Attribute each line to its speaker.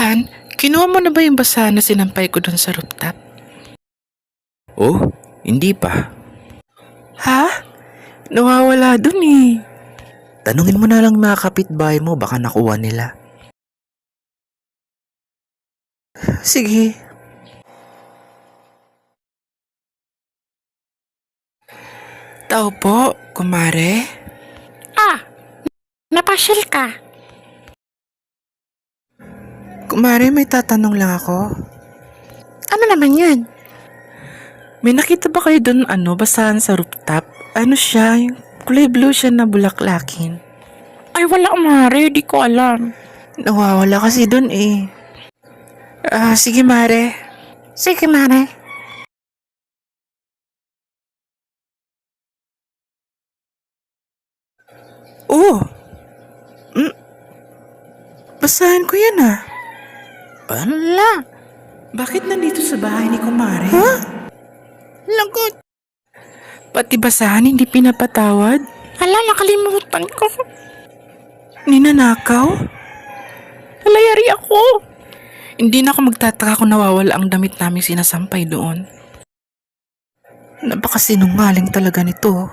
Speaker 1: Han, kinuha mo na ba yung basahan na sinampay ko dun sa rooftop?
Speaker 2: Oh, hindi pa.
Speaker 1: Ha? Nawawala dun eh.
Speaker 2: Tanungin mo na lang mga kapitbahay mo, baka nakuha nila.
Speaker 1: Sige. Tao po, kumare.
Speaker 3: Napasyal ka.
Speaker 1: Kumare, may tatanong lang ako.
Speaker 3: Ano naman yun?
Speaker 1: May nakita ba kayo dun basahan sa rooftop? Ano siya? Yung kulay blue siya na bulaklakin.
Speaker 3: Ay wala mare, di ko alam.
Speaker 1: Nawawala kasi dun eh. Sige mare.
Speaker 3: Sige mare.
Speaker 1: Oh! Basahan ko yan ah.
Speaker 3: Ala,
Speaker 1: Bakit nandito sa bahay ni kumare?
Speaker 3: lagot.
Speaker 1: Pati basahan hindi pinapatawad?
Speaker 3: Ala, nakalimutan ko.
Speaker 1: Ninanakaw?
Speaker 3: Alayari ako.
Speaker 1: Hindi na ako magtataka kung nawawala ang damit naming sinasampay doon. Napakasinungaling talaga nito.